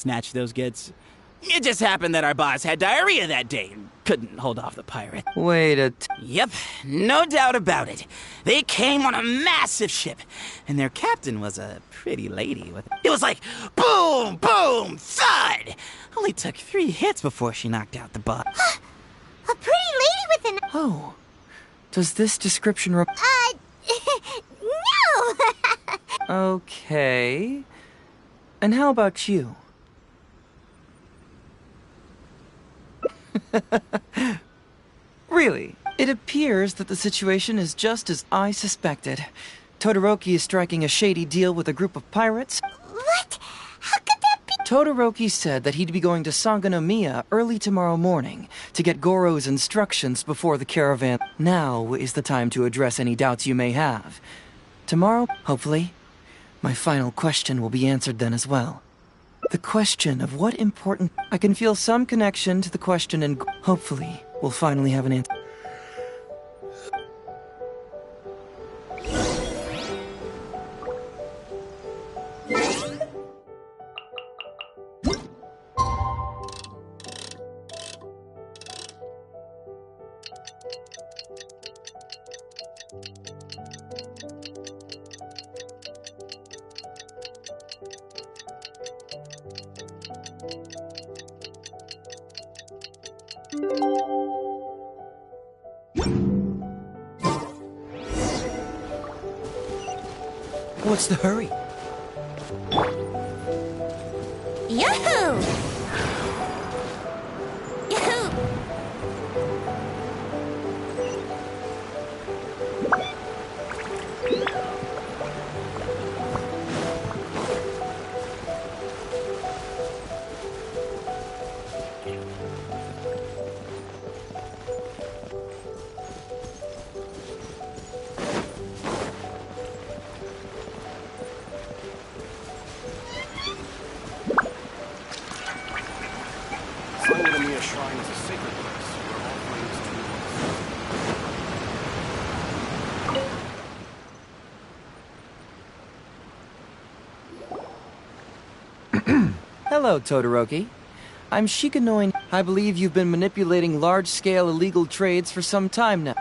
snatch those gets. It just happened that our boss had diarrhea that day and couldn't hold off the pirate. Yep, no doubt about it. They came on a massive ship, and their captain was a pretty lady with... It was like, boom, boom, thud! Only took 3 hits before she knocked out the boss. A pretty lady with an... Oh. Does this description no! Okay. And how about you? Really, it appears that the situation is just as I suspected. Todoroki is striking a shady deal with a group of pirates. What? How could that be? Todoroki said that he'd be going to Sangonomiya early tomorrow morning to get Goro's instructions before the caravan. Now is the time to address any doubts you may have. Tomorrow, hopefully, my final question will be answered then as well. The question of what important... I can feel some connection to the question and hopefully we'll finally have an answer. What's the hurry? Yahoo! Yahoo! Sangonomiya Shrine is a sacred place where all flames Hello, Todoroki. I'm Shikanoi. I believe you've been manipulating large-scale illegal trades for some time now.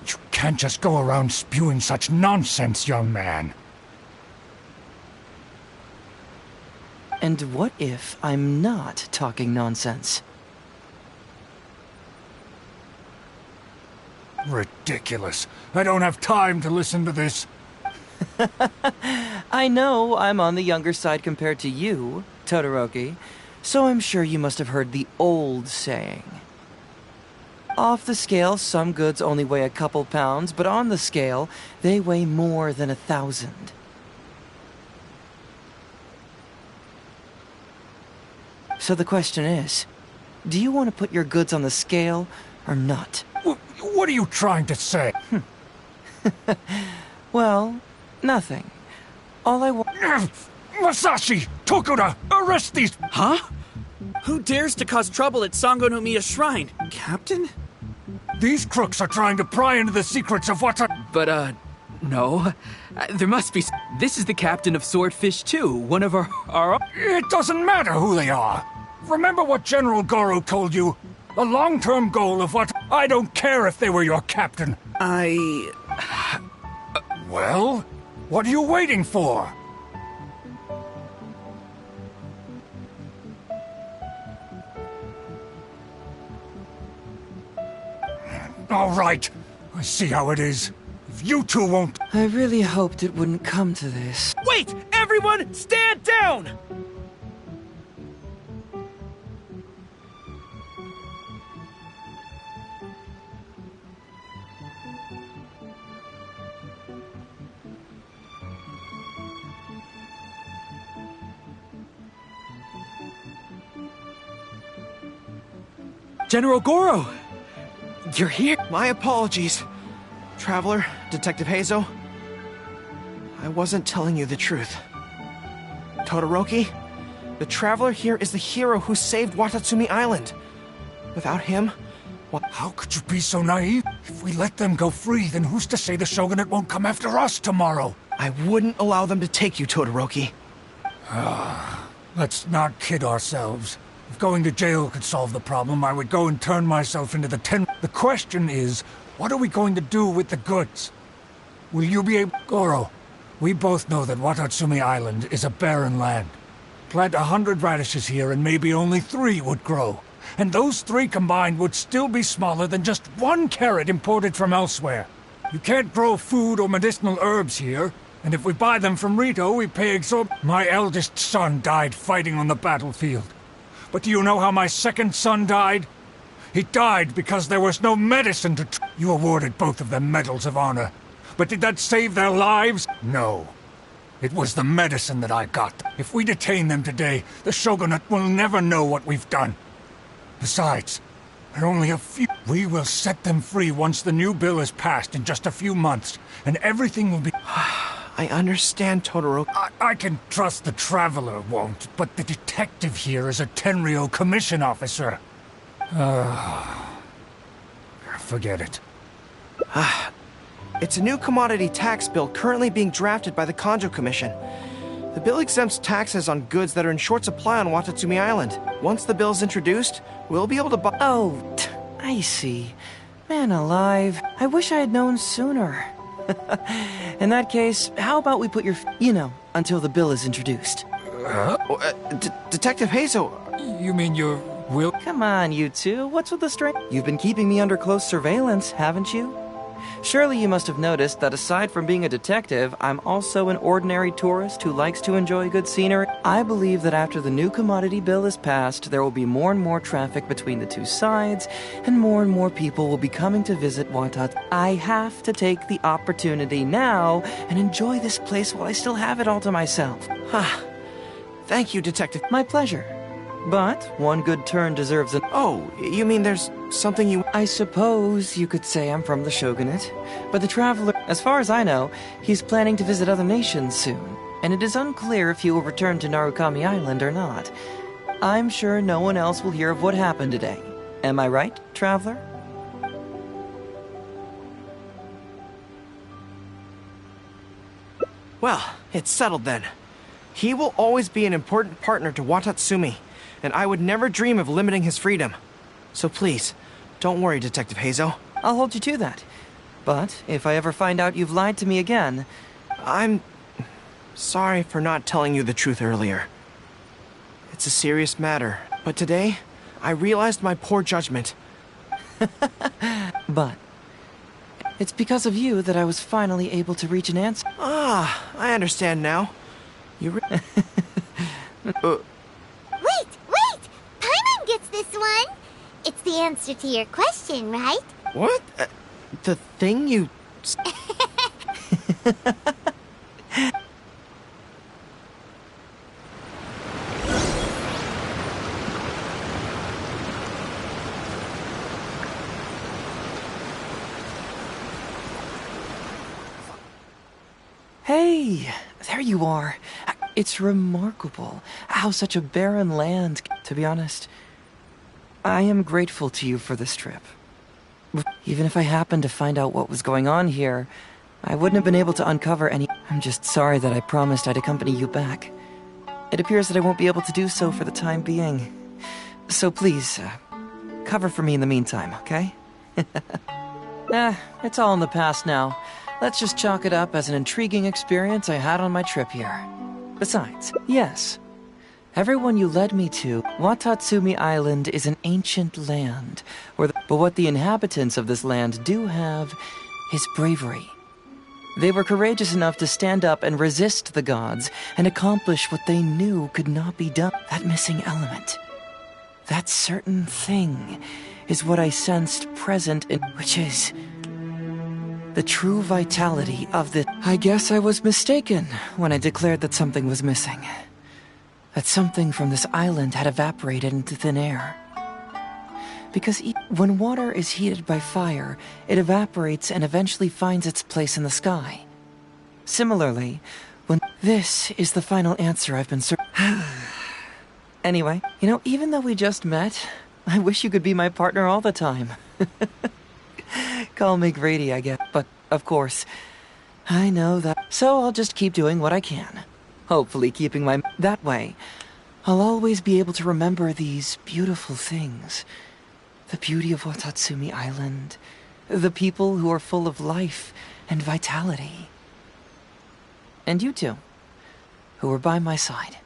You can't just go around spewing such nonsense, young man. And what if I'm not talking nonsense? Ridiculous. I don't have time to listen to this. I know I'm on the younger side compared to you, Todoroki, so I'm sure you must have heard the old saying. Off the scale, some goods only weigh a couple pounds, but on the scale, they weigh more than 1,000. So the question is, do you want to put your goods on the scale or not? What are you trying to say? Well, nothing. All I want... Masashi! Tokuda! Arrest these... Huh? Who dares to cause trouble at Sangonomiya Shrine? Captain? These crooks are trying to pry into the secrets of what's... But, no. There must be... This is the captain of Swordfish too, one of our... It doesn't matter who they are. Remember what General Goro told you? The long-term goal of what... I don't care if they were your captain. Well, what are you waiting for? All right. I see how it is. If you two won't... I really hoped it wouldn't come to this. Wait! Everyone, stand down! General Goro! You're here? My apologies. Traveler, Detective Heizo. I wasn't telling you the truth. Todoroki, the Traveler here is the hero who saved Watatsumi Island. Without him, How could you be so naive? If we let them go free, then who's to say the Shogunate won't come after us tomorrow? I wouldn't allow them to take you, Todoroki. Let's not kid ourselves. If going to jail could solve the problem, I would go and turn myself into the 10. The question is, what are we going to do with the goods? Will you be able... Goro, we both know that Watatsumi Island is a barren land. Plant 100 radishes here and maybe only 3 would grow. And those 3 combined would still be smaller than just 1 carrot imported from elsewhere. You can't grow food or medicinal herbs here, and if we buy them from Rito, we pay My eldest son died fighting on the battlefield. But do you know how my second son died? He died because there was no medicine to You awarded both of them medals of honor. But did that save their lives? No. It was the medicine that I got. If we detain them today, the Shogunate will never know what we've done. Besides, there are only a few. We will set them free once the new bill is passed in just a few months, and everything will be... I understand, Todoroki. I can trust the Traveler won't, but the detective here is a Tenryou commission officer. Forget it. It's a new commodity tax bill currently being drafted by the Kanjo Commission. The bill exempts taxes on goods that are in short supply on Watatsumi Island. Once the bill is introduced, we'll be able to buy... Oh, I see. Man alive, I wish I had known sooner. In that case, how about we put your... until the bill is introduced. Detective Hazo... You mean your will? Come on, you two, what's with the strain? You've been keeping me under close surveillance, haven't you? Surely you must have noticed that aside from being a detective, I'm also an ordinary tourist who likes to enjoy good scenery. I believe that after the new commodity bill is passed, there will be more and more traffic between the two sides, and more people will be coming to visit Watat. I have to take the opportunity now and enjoy this place while I still have it all to myself. Thank you, Detective. My pleasure. But one good turn deserves an... Oh, you mean there's something you... I suppose you could say I'm from the Shogunate, but the Traveler, as far as I know, he's planning to visit other nations soon, and it is unclear if he will return to Narukami Island or not. I'm sure no one else will hear of what happened today. Am I right, Traveler? Well, it's settled then. He will always be an important partner to Watatsumi, and I would never dream of limiting his freedom. So please, don't worry, Detective Hazo. I'll hold you to that. But if I ever find out you've lied to me again... I'm sorry for not telling you the truth earlier. It's a serious matter, but today, I realized my poor judgment. But it's because of you that I was finally able to reach an answer. I understand now. You Wait! Paimon gets this one! It's the answer to your question, right? What? The thing you... Hey, there you are. It's remarkable how such a barren land... To be honest, I am grateful to you for this trip. Even if I happened to find out what was going on here, I wouldn't have been able to uncover any... I'm just sorry that I promised I'd accompany you back. It appears that I won't be able to do so for the time being. So please, cover for me in the meantime, okay? It's all in the past now. Let's just chalk it up as an intriguing experience I had on my trip here. Besides, yes, everyone you led me to, Watatsumi Island is an ancient land, but what the inhabitants of this land do have is bravery. They were courageous enough to stand up and resist the gods and accomplish what they knew could not be done. That missing element, that certain thing, is what I sensed present in... which is... the true vitality of the... I guess I was mistaken when I declared that something was missing. That something from this island had evaporated into thin air. Because when water is heated by fire, it evaporates and eventually finds its place in the sky. Similarly, when... This is the final answer I've been searching... Anyway, even though we just met, I wish you could be my partner all the time. Call me greedy, I guess. But, of course, I know that. So I'll just keep doing what I can. Hopefully keeping my... That way, I'll always be able to remember these beautiful things. The beauty of Watatsumi Island, the people who are full of life and vitality. And you two, who were by my side.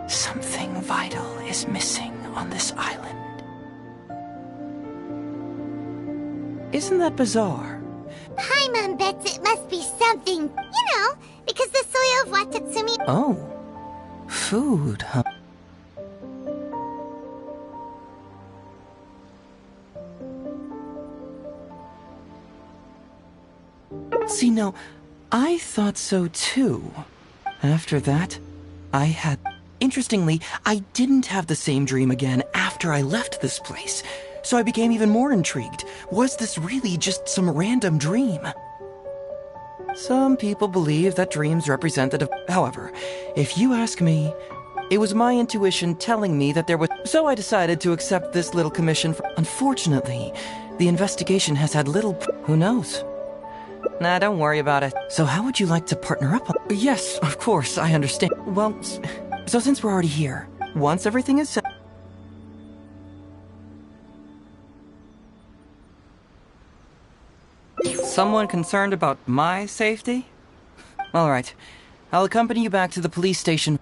Something vital is missing on this island. Isn't that bizarre? Paimon bets it must be something, because the soil of Watatsumi... Oh, food, huh? See, no, I thought so too. After that, I had... Interestingly, I didn't have the same dream again after I left this place, so I became even more intrigued. Was this really just some random dream? Some people believe that dreams representative. However, if you ask me, it was my intuition telling me that there was... So I decided to accept this little commission for... Unfortunately, the investigation has had little... Who knows? Nah, don't worry about it. So how would you like to partner up? Yes, of course, I understand. Well... So since we're already here, once everything is set... Someone concerned about my safety? Alright, I'll accompany you back to the police station.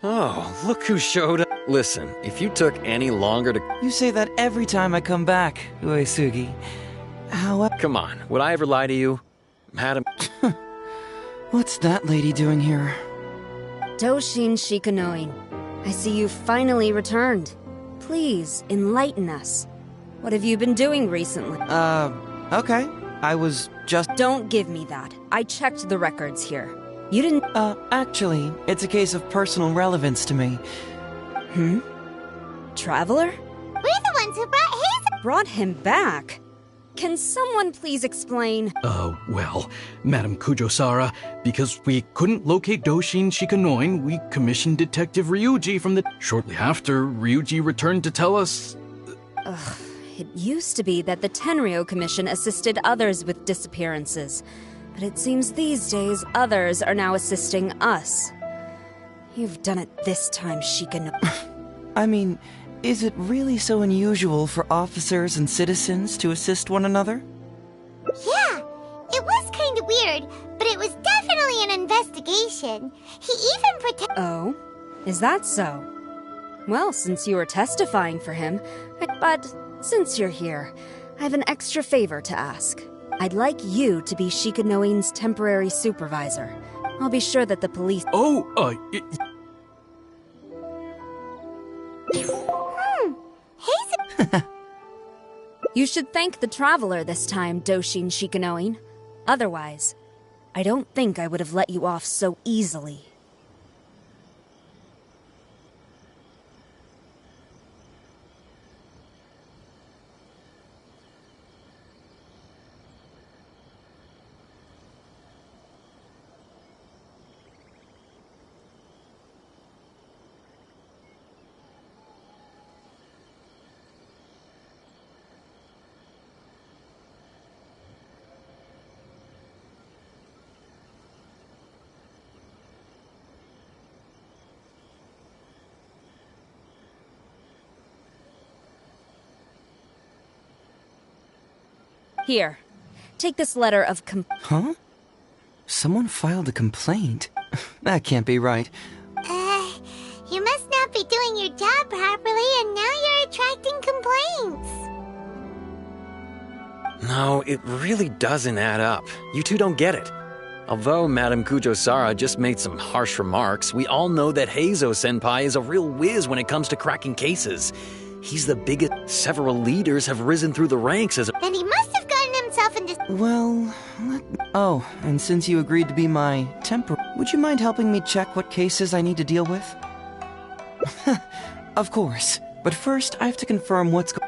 Oh, look who showed up. Listen, if you took any longer to... You say that every time I come back, Uesugi. However... Come on, would I ever lie to you? Madam... What's that lady doing here? Doshin Shikanoin, I see you finally returned. Please, enlighten us. What have you been doing recently? Okay. I was just... Don't give me that. I checked the records here. You didn't... Actually, it's a case of personal relevance to me. Traveler? We're the ones who brought Hazel... Brought him back? Can someone please explain? Well, Madam Kujo-Sara, because we couldn't locate Doshin Shikanoin, we commissioned Detective Ryuji from the... Shortly after, Ryuji returned to tell us... It used to be that the Tenryo Commission assisted others with disappearances, but it seems these days others are now assisting us. You've done it this time, Shikano. I mean, is it really so unusual for officers and citizens to assist one another? Yeah, it was kind of weird, but it was definitely an investigation. He even Oh? Is that so? Well, since you were testifying for him, but since you're here, I have an extra favor to ask. I'd like you to be Shikanoin's temporary supervisor. I'll be sure that the police— You should thank the Traveler this time, Doshin Shikanoin. Otherwise, I don't think I would have let you off so easily. Here, take this letter of Huh? Someone filed a complaint? That can't be right. You must not be doing your job properly, and now you're attracting complaints. No, it really doesn't add up. You two don't get it. Although Madame Kujo-Sara just made some harsh remarks, we all know that Heizo-senpai is a real whiz when it comes to cracking cases. He's the biggest. Several leaders have risen through the ranks as a— Then he must have gotten himself into— Well, oh, and since you agreed to be my would you mind helping me check what cases I need to deal with? Of course, but first I have to confirm what's going—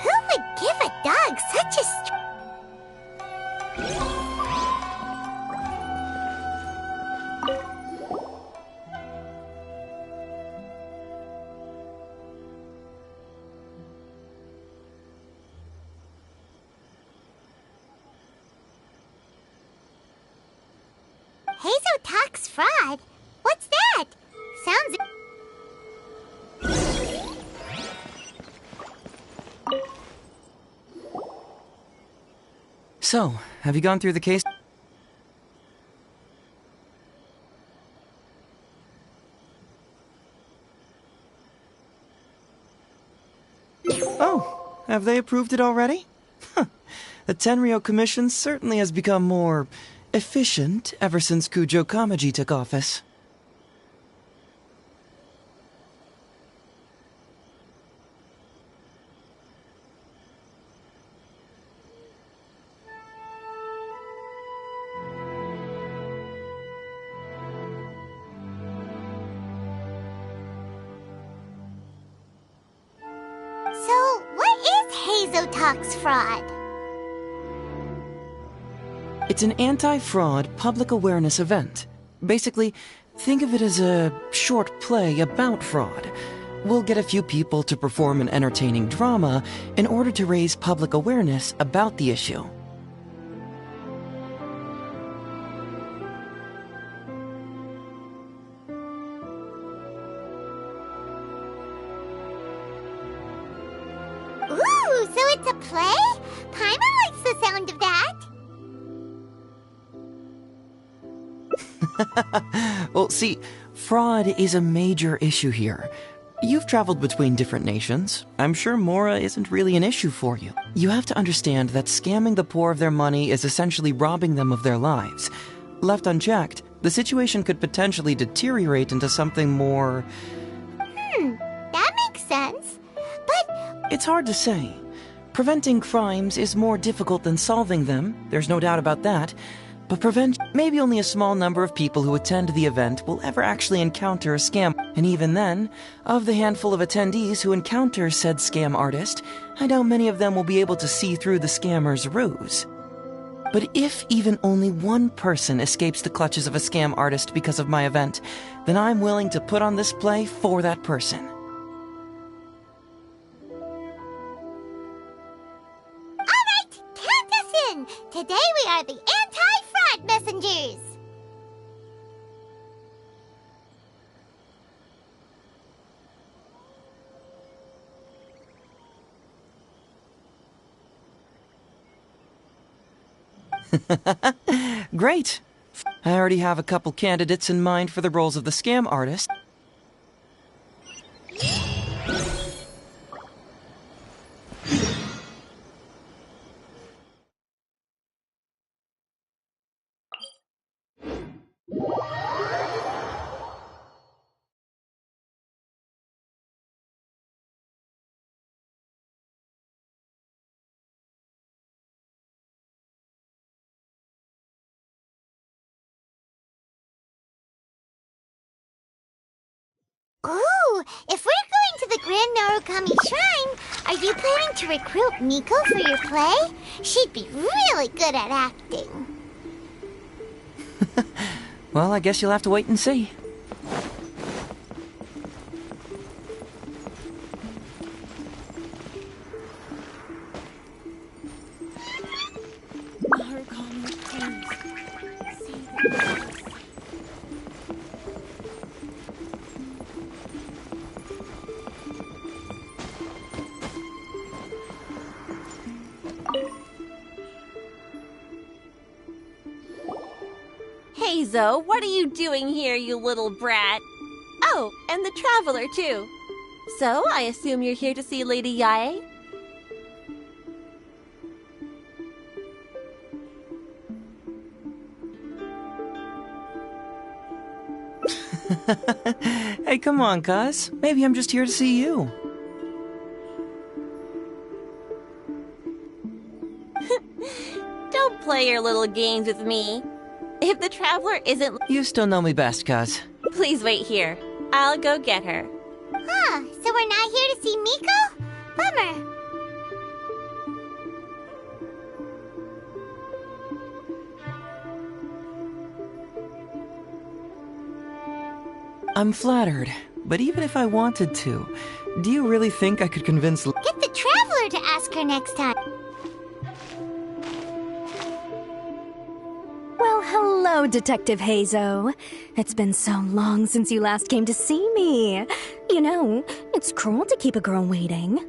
Who would give a dog such a Heizo talks fraud? What's that? Sounds— So, have you gone through the case? Oh, have they approved it already? The Tenryo Commission certainly has become more efficient ever since Kujo Kamaji took office. So, what is Heizo Talks fraud? It's an anti-fraud public awareness event. Basically, think of it as a short play about fraud. We'll get a few people to perform an entertaining drama in order to raise public awareness about the issue. Ooh, so it's a play? Paimon likes the sound of that. Well, see, fraud is a major issue here. You've traveled between different nations. I'm sure Mora isn't really an issue for you. You have to understand that scamming the poor of their money is essentially robbing them of their lives. Left unchecked, the situation could potentially deteriorate into something more... That makes sense. But It's hard to say. Preventing crimes is more difficult than solving them, there's no doubt about that. But maybe only a small number of people who attend the event will ever actually encounter a scam. And even then, of the handful of attendees who encounter said scam artist, I doubt many of them will be able to see through the scammer's ruse. But if even only one person escapes the clutches of a scam artist because of my event, then I'm willing to put on this play for that person. Alright, count us in! Today we are the anti-fraud messengers! Great! I already have a couple candidates in mind for the roles of the scam artist. Ooh, if we're going to the Grand Narukami Shrine, are you planning to recruit Miko for your play? She'd be really good at acting. Well, I guess you'll have to wait and see. Hazo, what are you doing here, you little brat? Oh, and the Traveler, too. So, I assume you're here to see Lady Yae? Hey, come on, cuz. Maybe I'm just here to see you. Don't play your little games with me. If the Traveler isn't... You still know me best, cuz. Please wait here. I'll go get her. Huh, so we're not here to see Miko? Bummer. I'm flattered, but even if I wanted to, do you really think I could convince... Get the Traveler to ask her next time. Well, hello, Detective Hazo. It's been so long since you last came to see me. You know, it's cruel to keep a girl waiting.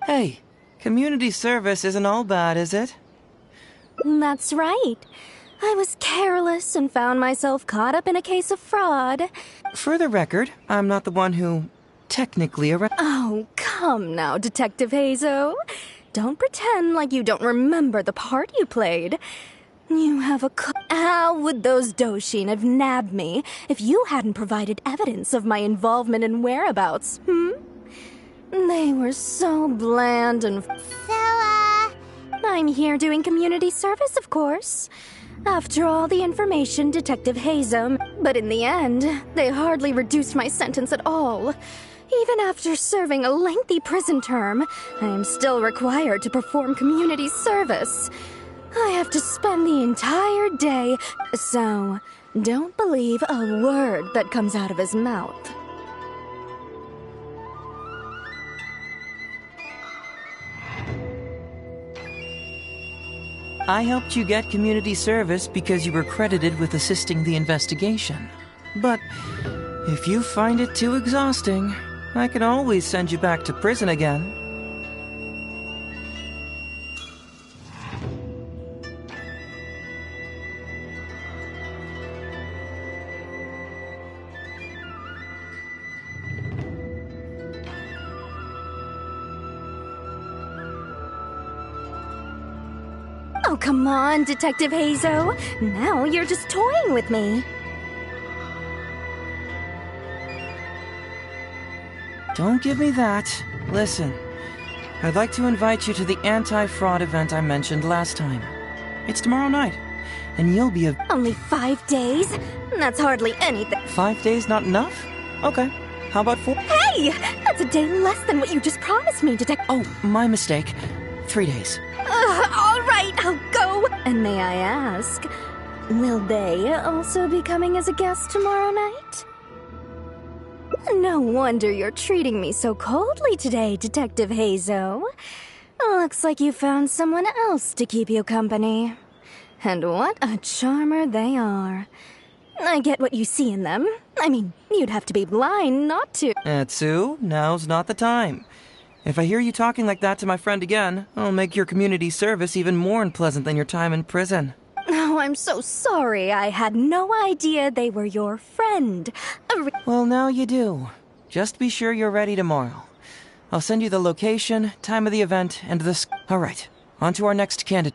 Hey, community service isn't all bad, is it? That's right. I was careless and found myself caught up in a case of fraud. For the record, I'm not the one who technically Oh, come now, Detective Hazo. Don't pretend like you don't remember the part you played. You have a How would those Doshin have nabbed me if you hadn't provided evidence of my involvement and whereabouts, They were so bland and... I'm here doing community service, of course. After all the information Detective Hazo... But in the end, they hardly reduced my sentence at all. Even after serving a lengthy prison term, I am still required to perform community service. I have to spend the entire day, so don't believe a word that comes out of his mouth. I helped you get community service because you were credited with assisting the investigation. But if you find it too exhausting, I can always send you back to prison again. Oh, come on, Detective Hazo. Now you're just toying with me. Don't give me that. Listen, I'd like to invite you to the anti-fraud event I mentioned last time. It's tomorrow night, and you'll be Only 5 days? That's hardly anything. 5 days not enough? Okay. How about 4? Hey! That's a day less than what you just promised me, Oh, my mistake. 3 days. All right, I'll go. And may I ask, will they also be coming as a guest tomorrow night? No wonder you're treating me so coldly today, Detective Hazo. Looks like you found someone else to keep you company. And what a charmer they are. I get what you see in them. I mean, you'd have to be blind not to. Etsu, now's not the time. If I hear you talking like that to my friend again, I'll make your community service even more unpleasant than your time in prison. Oh, I'm so sorry. I had no idea they were your friend. Well, now you do. Just be sure you're ready tomorrow. I'll send you the location, time of the event, and the... All right, on to our next candidate.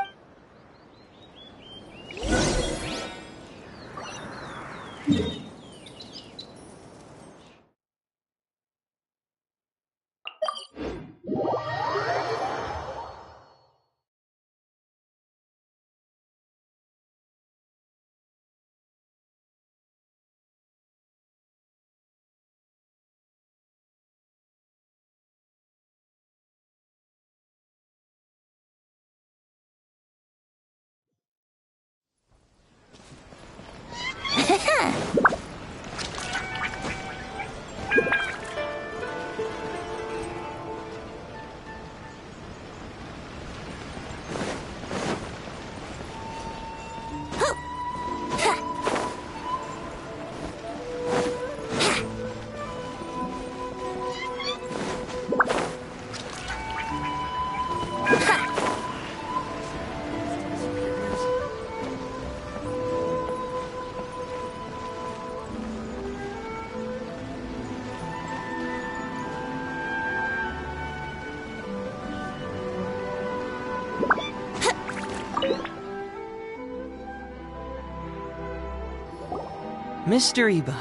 Mr. Iba,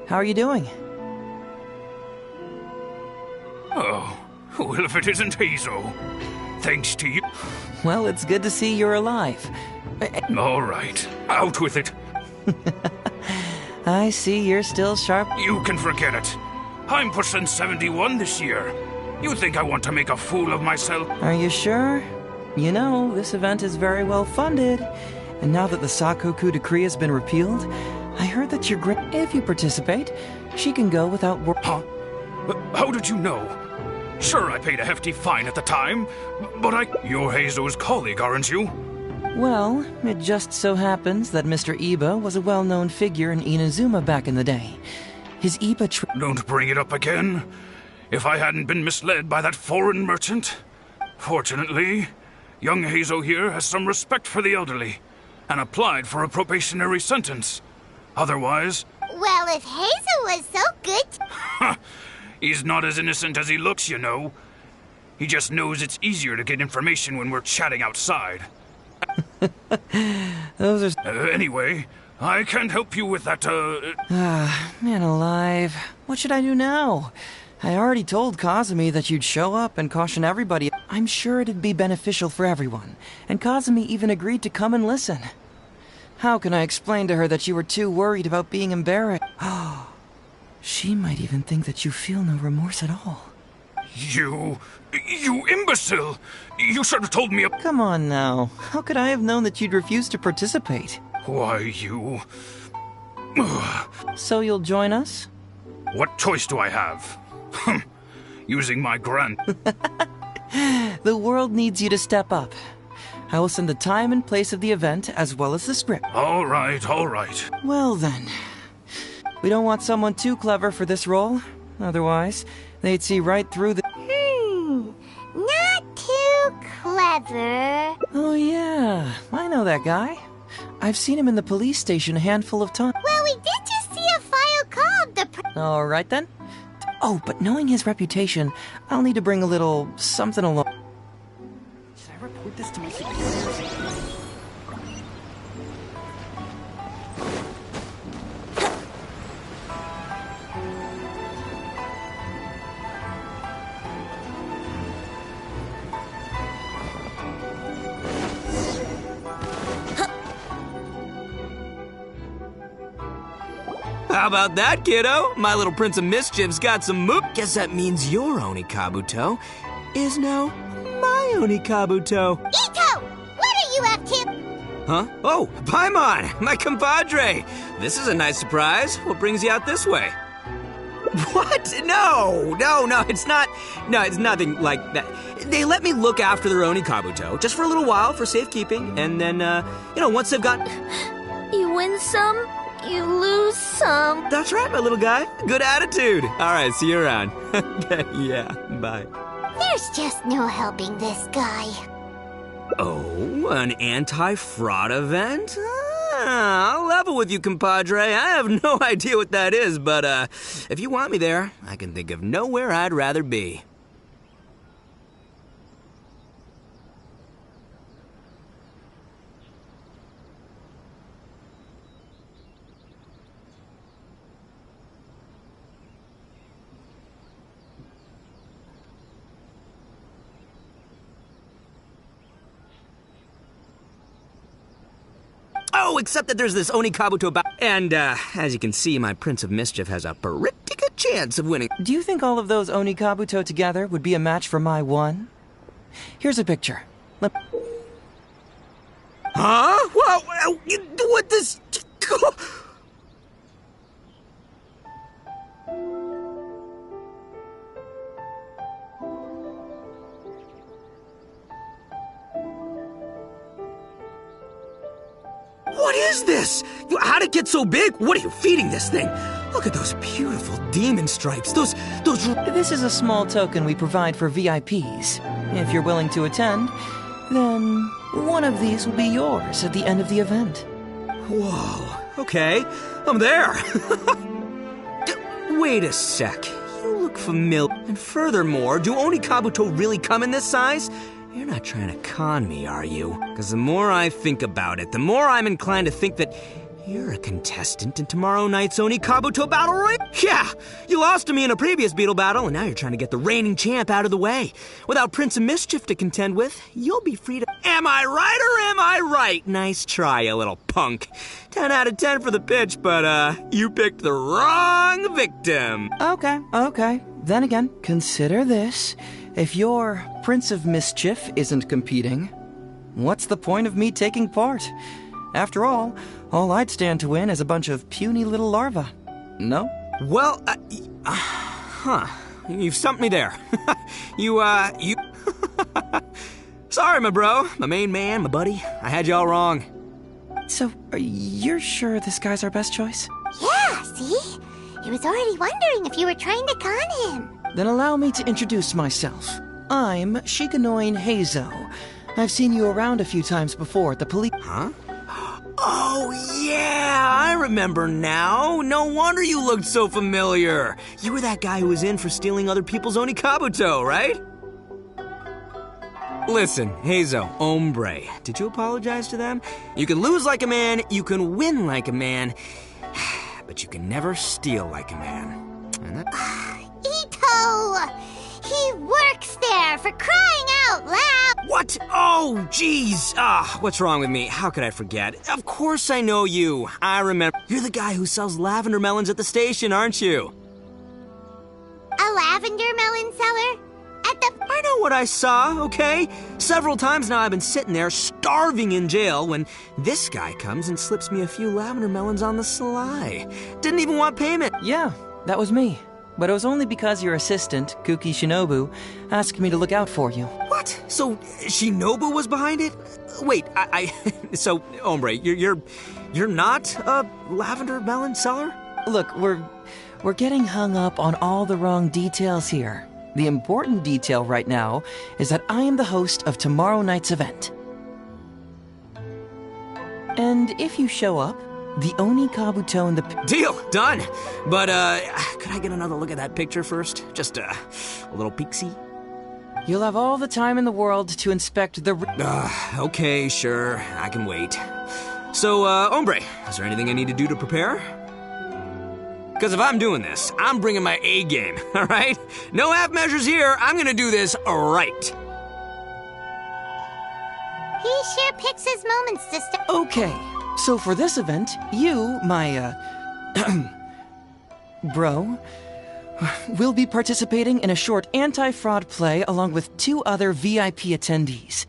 how are you doing? Oh, well, if it isn't Hazo. Thanks to you. Well, it's good to see you're alive. All right, out with it. I see you're still sharp. You can forget it. I'm percent 71 this year. You think I want to make a fool of myself? Are you sure? You know, this event is very well funded. And now that the Sakoku decree has been repealed, I heard that your if you participate, she can go without work. Huh? How did you know? Sure, I paid a hefty fine at the time, but You're Hazo's colleague, aren't you? Well, it just so happens that Mr. Iba was a well-known figure in Inazuma back in the day. His Iba Don't bring it up again. if I hadn't been misled by that foreign merchant. Fortunately, young Hazo here has some respect for the elderly and applied for a probationary sentence. Otherwise... Well, if Hazel was so good... He's not as innocent as he looks, you know. He just knows it's easier to get information when we're chatting outside. Those are... Anyway, I can't help you with that, Man alive. What should I do now? I already told Kazumi that you'd show up and caution everybody. I'm sure it'd be beneficial for everyone. And Kazumi even agreed to come and listen. How can I explain to her that you were too worried about being embarrassed? She might even think that you feel no remorse at all. You imbecile! You should have told me Come on now. How could I have known that you'd refuse to participate? Why, you... So you'll join us? What choice do I have? Using my grand... The world needs you to step up. I will send the time and place of the event as well as the script. All right. Well then. We don't want someone too clever for this role. Otherwise, they'd see right through the... Not too clever. Oh yeah, I know that guy. I've seen him in the police station a handful of times. Well, we did just see a file called the... Alright then. Oh, but knowing his reputation, I'll need to bring a little something along. Should I report this to my superiors? How about that, kiddo? My little Prince of Mischief's got some move. Guess that means your Onikabuto is now my Onikabuto. Ito! What are you up to? Huh? Oh, Paimon, my compadre. This is a nice surprise. What brings you out this way? What? No, it's not. No, it's nothing like that. They let me look after their Onikabuto just for a little while for safekeeping, and then, once they've got... You win some, you lose some. That's right, my little guy. Good attitude. All right, see you around. Okay, yeah, bye. There's just no helping this guy. Oh, an anti-fraud event? I'll level with you, compadre. I have no idea what that is, but if you want me there, I can think of nowhere I'd rather be. Oh, except that there's this Onikabuto and, as you can see, my Prince of Mischief has a pretty good chance of winning. Do you think all of those Onikabuto together would be a match for my one? Here's a picture. Huh? What this... What is this? How'd it get so big? What are you feeding this thing? Look at those beautiful demon stripes. Those... This is a small token we provide for VIPs. If you're willing to attend, then one of these will be yours at the end of the event. Whoa. Okay. I'm there. Wait a sec. You look familiar. And furthermore, do Onikabuto really come in this size? You're not trying to con me, are you? Because the more I think about it, the more I'm inclined to think that you're a contestant in tomorrow night's Onikabuto Battle Royale. Yeah, you lost to me in a previous Beetle battle, and now you're trying to get the reigning champ out of the way. Without Prince of Mischief to contend with, you'll be free to... Am I right or am I right? Nice try, you little punk. 10 out of 10 for the pitch, but, you picked the wrong victim. Okay. Then again, consider this. If your Prince of Mischief isn't competing, what's the point of me taking part? After all I'd stand to win is a bunch of puny little larvae. No? Well, you've stumped me there. you Sorry, my bro, my main man, my buddy. I had you all wrong. So, you're sure this guy's our best choice? Yeah, see? He was already wondering if you were trying to con him. Then allow me to introduce myself. I'm Shikanoin Heizo. I've seen you around a few times before at the police... Huh? Oh, yeah, I remember now. No wonder you looked so familiar. You were that guy who was in for stealing other people's Onikabuto, right? Listen, Heizo, hombre, did you apologize to them? You can lose like a man, you can win like a man, but you can never steal like a man. And that... Ito! He works there, for crying out loud! What? Oh, jeez. What's wrong with me? How could I forget? Of course I know you. I remember. You're the guy who sells lavender melons at the station, aren't you? A lavender melon seller? I know what I saw, okay? Several times now I've been sitting there starving in jail when this guy comes and slips me a few lavender melons on the sly. Didn't even want payment. Yeah, that was me. But it was only because your assistant, Kuki Shinobu, asked me to look out for you. What? So Shinobu was behind it? Wait, so, hombre, you're not a lavender melon seller? Look, we're getting hung up on all the wrong details here. The important detail right now is that I am the host of tomorrow night's event. And if you show up, the Onikabuto in the... Deal! Done! But, could I get another look at that picture first? Just, a little peek-see? You'll have all the time in the world to inspect the... Okay, sure. I can wait. So, hombre, is there anything I need to do to prepare? Because if I'm doing this, I'm bringing my A game, all right? No half measures here. I'm gonna do this right. He sure picks his moments to start. Okay, so for this event, you, my, bro, will be participating in a short anti-fraud play along with 2 other VIP attendees.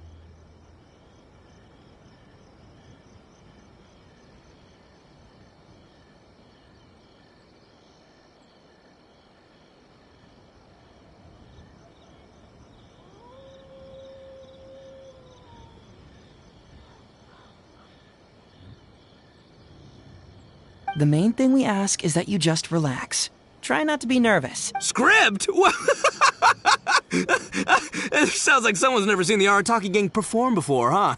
The main thing we ask is that you just relax. Try not to be nervous. Script? It sounds like someone's never seen the Arataki gang perform before, huh?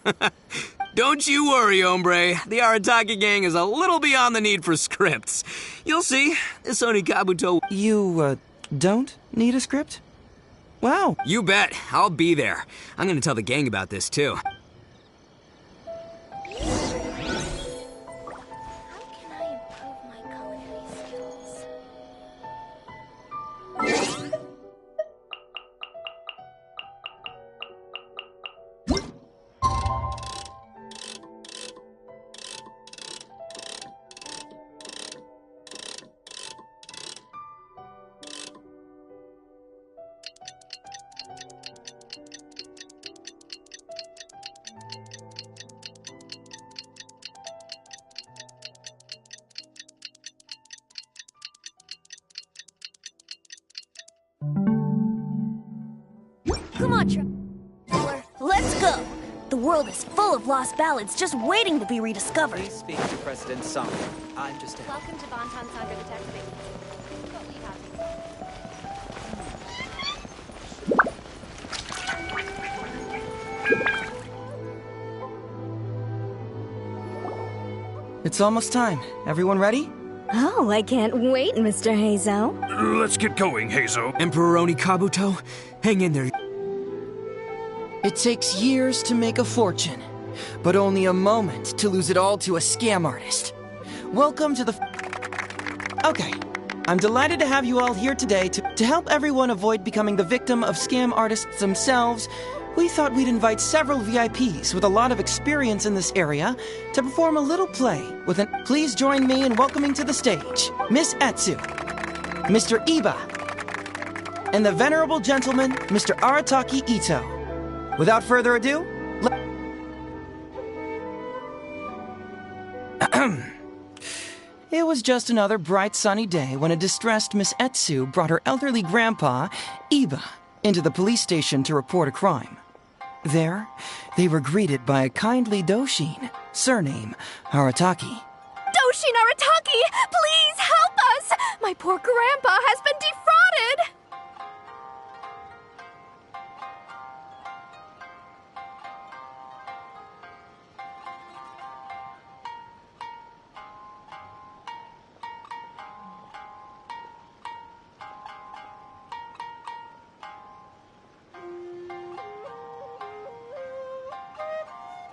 Don't you worry, hombre. The Arataki gang is a little beyond the need for scripts. You'll see. This Onikabuto... You, don't need a script? Wow. You bet. I'll be there. I'm gonna tell the gang about this, too. Come on, Traveler. Let's go. The world is full of lost ballads just waiting to be rediscovered. Please speak to President Song. I'm just a... Welcome to Bonton Saga Detective. What we have. It's almost time. Everyone ready? Oh, I can't wait, Mr. Heizo. Let's get going, Heizo. Emperor Onikabuto, hang in there. It takes years to make a fortune, but only a moment to lose it all to a scam artist. Welcome to the... Okay, I'm delighted to have you all here today to help everyone avoid becoming the victim of scam artists themselves. We thought we'd invite several VIPs with a lot of experience in this area to perform a little play with an... Please join me in welcoming to the stage Miss Etsu, Mr. Iba, and the venerable gentleman, Mr. Arataki Ito. Without further ado, It was just another bright sunny day when a distressed Miss Etsu brought her elderly grandpa, Iba, into the police station to report a crime. There, they were greeted by a kindly Doshin, surname Arataki. Doshin Arataki, please help us! My poor grandpa has been defrauded!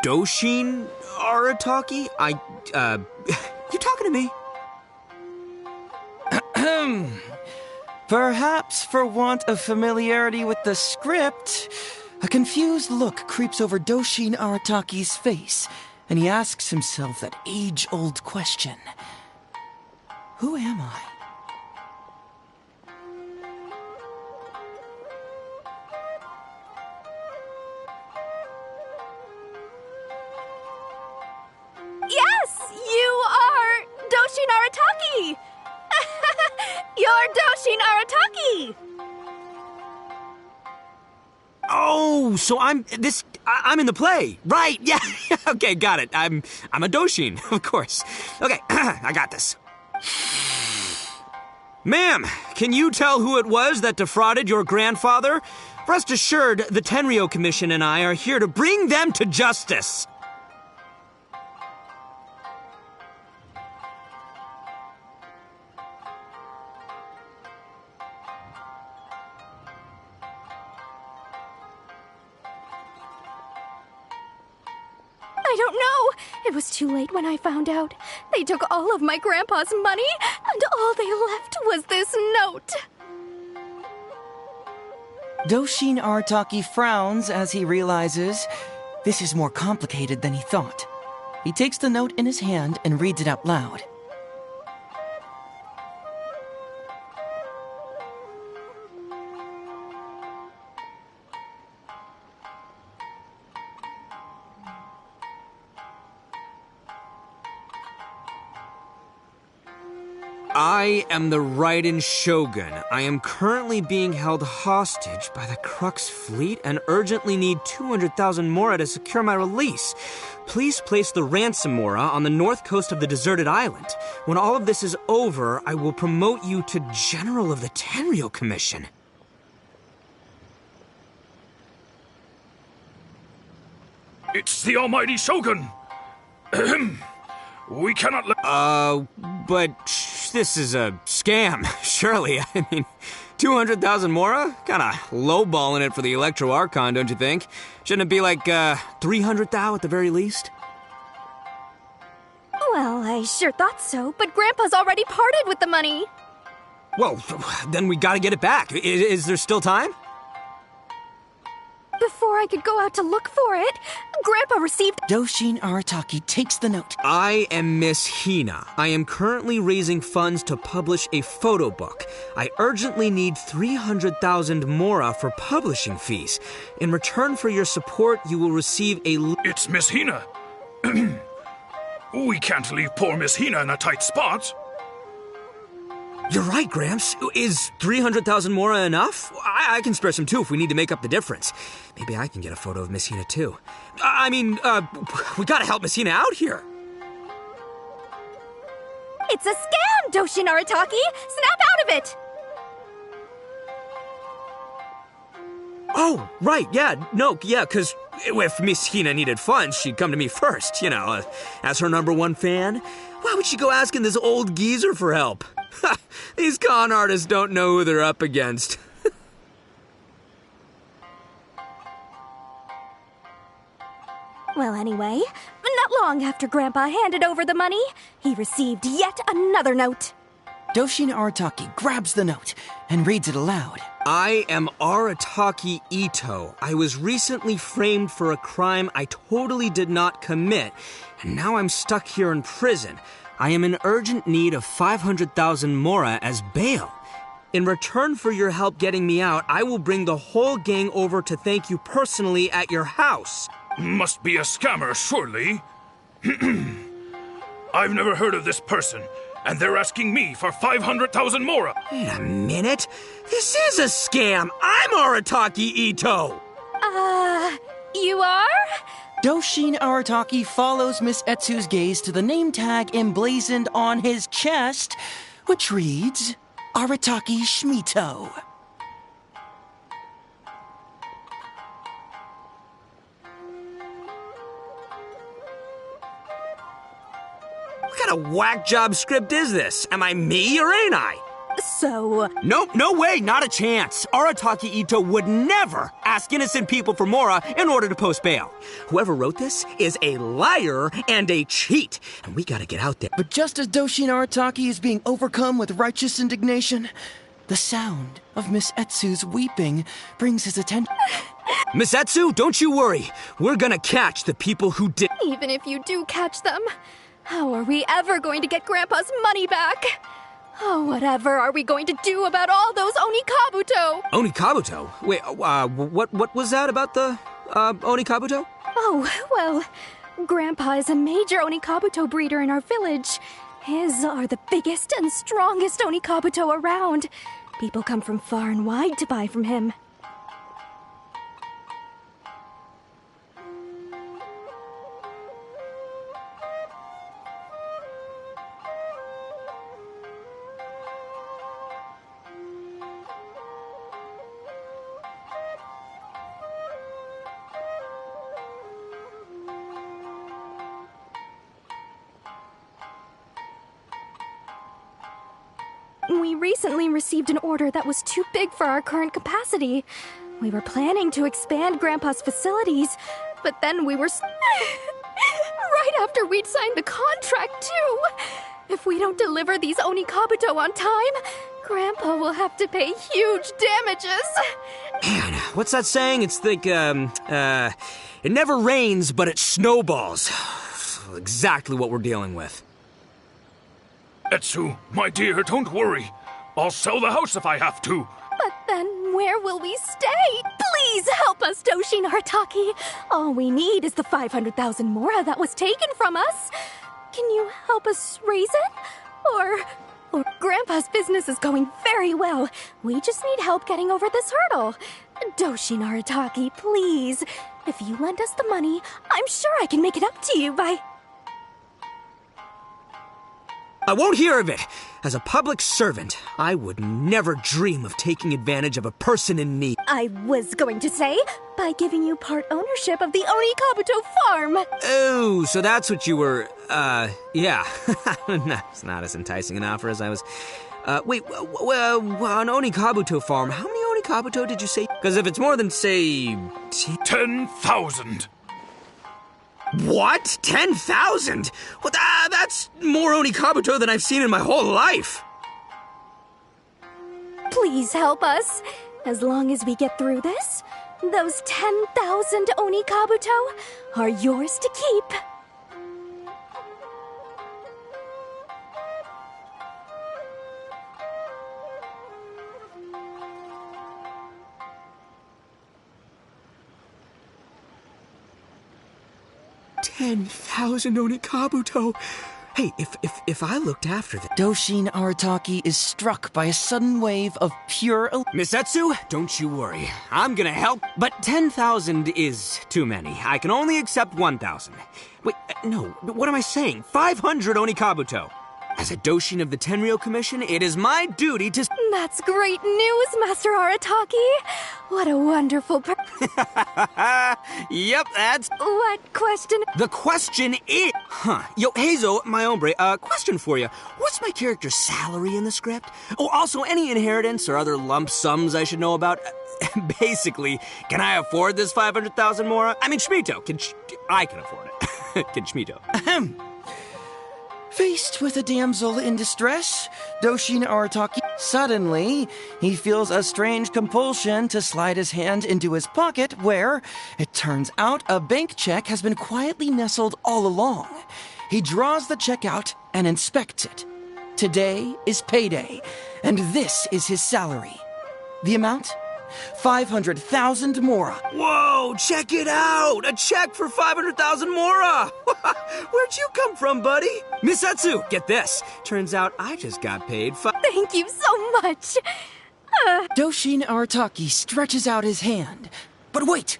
Doshin Arataki? You talking to me? Perhaps for want of familiarity with the script, a confused look creeps over Doshin Arataki's face, and he asks himself that age-old question. Who am I? Yes, you are Doshin Arataki! You're Doshin Arataki! Oh, so I'm in the play. Right, yeah. Okay, got it. I'm a Doshin, of course. Okay, I got this. Ma'am, can you tell who it was that defrauded your grandfather? Rest assured, the Tenryo Commission and I are here to bring them to justice. I don't know. It was too late when I found out. They took all of my grandpa's money, and all they left was this note. Doshin Arataki frowns as he realizes this is more complicated than he thought. He takes the note in his hand and reads it out loud. I am the Raiden Shogun. I am currently being held hostage by the Crux fleet and urgently need 200,000 mora to secure my release. Please place the ransom mora on the north coast of the deserted island. When all of this is over, I will promote you to General of the Tenryo Commission. It's the almighty Shogun! We cannot let... But this is a scam, surely. I mean, 200,000 mora? Kinda lowballing it for the Electro Archon, don't you think? Shouldn't it be like, 300 thou at the very least? Well, I sure thought so, but Grandpa's already parted with the money. Well, then we gotta get it back. Is there still time? Before I could go out to look for it, Grandpa received... Doshin Arataki takes the note. I am Miss Hina. I am currently raising funds to publish a photo book. I urgently need 300,000 mora for publishing fees. In return for your support, you will receive a... It's Miss Hina. We can't leave poor Miss Hina in a tight spot. You're right, Gramps. Is 300,000 mora enough? I can spare some too if we need to make up the difference. Maybe I can get a photo of Miss Hina too. We gotta help Miss Hina out here. It's a scam, Doshin Arataki! Snap out of it! Oh, right, because if Miss Hina needed funds, she'd come to me first, as her #1 fan. Why would she go asking this old geezer for help? These con artists don't know who they're up against. Well, anyway, not long after Grandpa handed over the money, he received yet another note. Doshin Arataki grabs the note and reads it aloud. I am Arataki Ito. I was recently framed for a crime I totally did not commit, and now I'm stuck here in prison. I am in urgent need of 500,000 mora as bail. In return for your help getting me out, I will bring the whole gang over to thank you personally at your house. Must be a scammer, surely. I've never heard of this person, and they're asking me for 500,000 mora. Wait a minute. This is a scam. I'm Arataki Ito. You are? Doshin Arataki follows Miss Etsu's gaze to the name tag emblazoned on his chest, which reads, Arataki Shmito. What kind of whack job script is this? Am I me or ain't I? So... Nope, no way, not a chance. Arataki Ito would never ask innocent people for Mora in order to post bail. Whoever wrote this is a liar and a cheat, and we gotta get out there. But just as Doshin Arataki is being overcome with righteous indignation, the sound of Miss Etsu's weeping brings his attention. Miss Etsu, don't you worry. We're gonna catch the people who did. Even if you do catch them, how are we ever going to get Grandpa's money back? Oh, whatever are we going to do about all those Onikabuto? Onikabuto? Wait, what was that about the, Onikabuto? Oh, well, Grandpa is a major Onikabuto breeder in our village. His are the biggest and strongest Onikabuto around. People come from far and wide to buy from him. We recently received an order that was too big for our current capacity. We were planning to expand Grandpa's facilities, but then we were... right after we'd signed the contract, too! If we don't deliver these Onikabuto on time, Grandpa will have to pay huge damages! Man, what's that saying? It's like, it never rains, but it snowballs. Exactly what we're dealing with. Etsu, my dear, don't worry. I'll sell the house if I have to. But then where will we stay? Please help us, Doshin Arataki. All we need is the 500,000 Mora that was taken from us. Can you help us raise it? Or Grandpa's business is going very well. We just need help getting over this hurdle. Doshin Arataki, please. If you lend us the money, I'm sure I can make it up to you by... I won't hear of it. As a public servant, I would never dream of taking advantage of a person in need. I was going to say, by giving you part ownership of the Onikabuto farm. Oh, so that's what you were, yeah. It's not as enticing an offer as I was... wait, an Onikabuto farm, how many Onikabuto did you say? Because if it's more than, say... 10,000. What? 10,000? Well, that's more Onikabuto than I've seen in my whole life. Please help us. As long as we get through this, those 10,000 Onikabuto are yours to keep. $10,000 Onikabuto. Hey, if I looked after the... Doshin Arataki is struck by a sudden wave of pure... Miss Etsu, don't you worry. I'm gonna help. But 10,000 is too many. I can only accept 1,000. Wait, no, what am I saying? 500 Onikabuto. As a Doshin of the Tenryou Commission, it is my duty to... That's great news, Master Arataki. What a wonderful Yep, that's... What question? The question is... Yo, Heizo, my hombre, question for you. What's my character's salary in the script? Oh, also, any inheritance or other lump sums I should know about? Basically, can I afford this 500,000 Mora? I mean, Shmito, I can afford it. Can Shmito? Ahem. Faced with a damsel in distress, Doshin Arataki, suddenly, he feels a strange compulsion to slide his hand into his pocket where, it turns out, a bank check has been quietly nestled all along. He draws the check out and inspects it. Today is payday, and this is his salary. The amount? 500,000 Mora. Whoa, check it out! A check for 500,000 Mora! Where'd you come from, buddy? Miss Etsu, get this. Turns out I just got paid Thank you so much. Doshin Arataki stretches out his hand. But wait!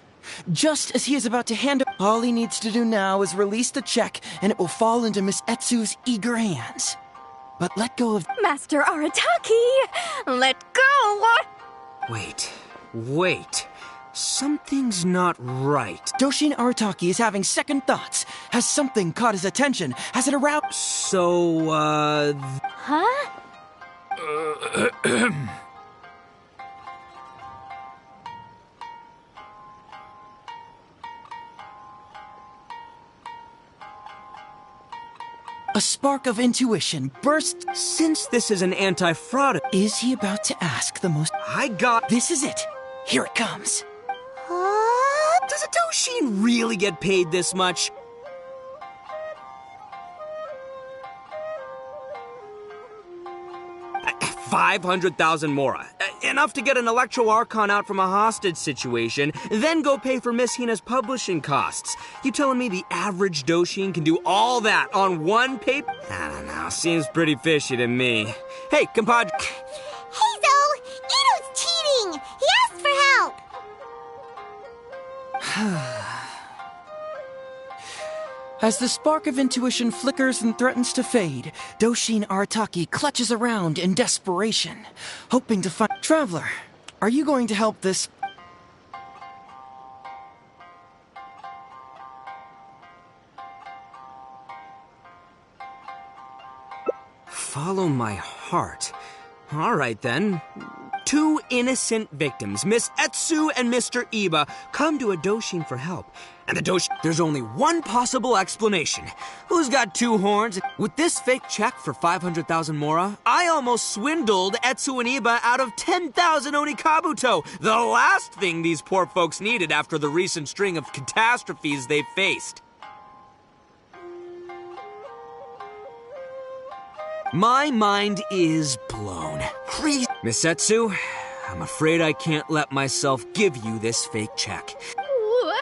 Just as he is about to hand it, all he needs to do now is release the check, and it will fall into Miss Etsu's eager hands. But let go of... Master Arataki, let go! Wait. Something's not right. Doshin Arataki is having second thoughts. Has something caught his attention? Has it aroused? So, Huh? A spark of intuition burst. Since this is an anti-fraud... Is he about to ask the most... This is it. Here it comes. Does a Doshin really get paid this much? $500,000 mora. Enough to get an Electro Archon out from a hostage situation, then go pay for Miss Hina's publishing costs. You telling me the average Doshin can do all that on one paper? I don't know, seems pretty fishy to me. Hey, compadre. Hazel! Ito's cheating! He asked for help! As the spark of intuition flickers and threatens to fade, Doshin Arataki clutches around in desperation, hoping to find... Traveler, are you going to help this... Follow my heart. All right, then. Two innocent victims, Miss Etsu and Mr. Iba, come to a Doshin for help. And the Doshin... There's only one possible explanation. Who's got two horns? With this fake check for 500,000 mora, I almost swindled Etsu and Iba out of 10,000 Onikabuto, the last thing these poor folks needed after the recent string of catastrophes they faced. My mind is blown. Crazy. Miss Etsu, I'm afraid I can't let myself give you this fake check.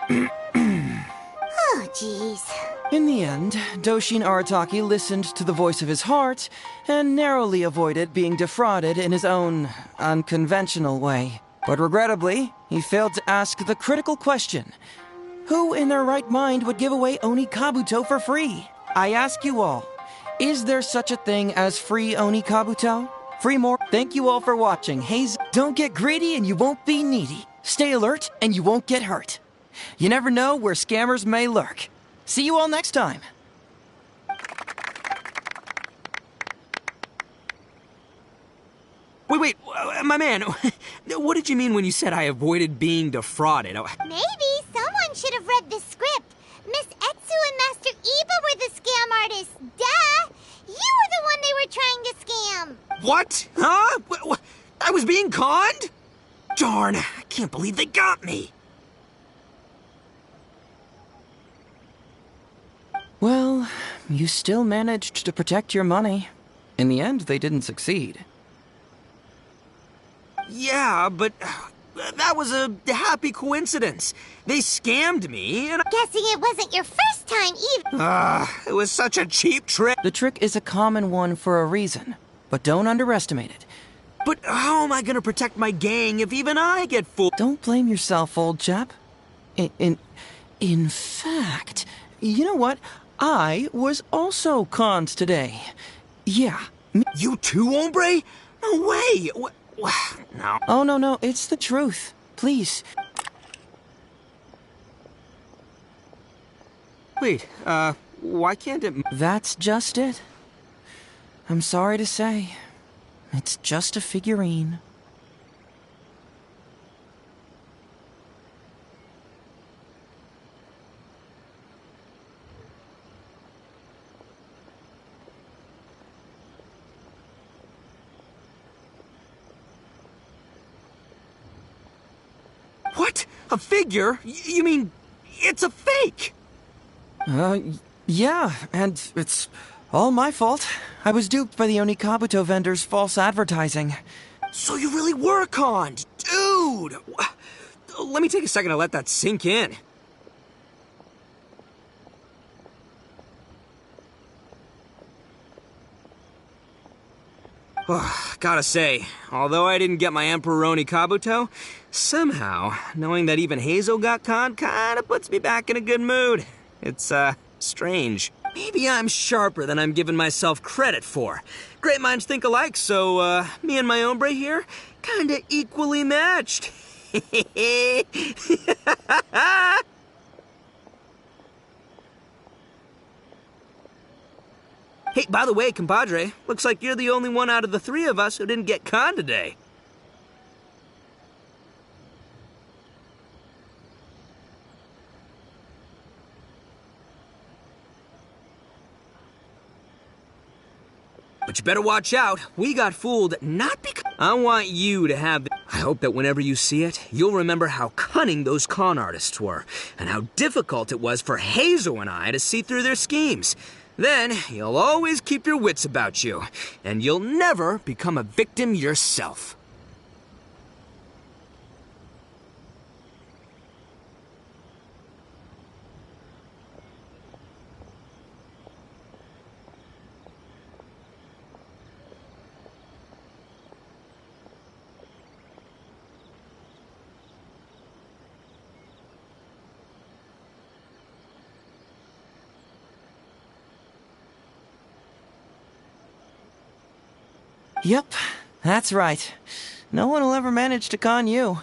Oh, jeez. In the end, Doshin Arataki listened to the voice of his heart and narrowly avoided being defrauded in his own unconventional way. But regrettably, he failed to ask the critical question: who in their right mind would give away Onikabuto for free? I ask you all, is there such a thing as free Onikabuto? Free more? Thank you all for watching. Hazel, don't get greedy and you won't be needy. Stay alert and you won't get hurt. You never know where scammers may lurk. See you all next time. Wait, my man, what did you mean when you said I avoided being defrauded? Maybe someone should have read the script. Miss Etsu and Master Iba were the scam artists. Duh! You were the one they were trying to scam. What? Huh? I was being conned? Darn, I can't believe they got me. Well, you still managed to protect your money. In the end, they didn't succeed. Yeah, but that was a happy coincidence. They scammed me, and Guessing it wasn't your first time either. it was such a cheap trick. The trick is a common one for a reason, but don't underestimate it. But how am I gonna protect my gang if even I get fooled? Don't blame yourself, old chap. In fact, you know what? I was also conned today. Yeah. You too, hombre? No way. No. Oh, no, it's the truth. Please. Wait, why can't it... That's just it. I'm sorry to say. It's just a figurine. What? A figure? You mean it's a fake? Yeah, and it's all my fault. I was duped by the Onikabuto vendor's false advertising. So you really were conned? Dude! Let me take a second to let that sink in. Gotta say, although I didn't get my Emperor Onikabuto, somehow, knowing that even Hazel got conned kinda puts me back in a good mood. It's, strange. Maybe I'm sharper than I'm giving myself credit for. Great minds think alike, so, me and my hombre here, kinda equally matched. Hey, by the way, compadre, looks like you're the only one out of the three of us who didn't get conned today. But you better watch out. We got fooled not because... I want you to have... I hope that whenever you see it, you'll remember how cunning those con artists were, and how difficult it was for Hazel and I to see through their schemes. Then, you'll always keep your wits about you, and you'll never become a victim yourself. Yep, that's right. No one will ever manage to con you.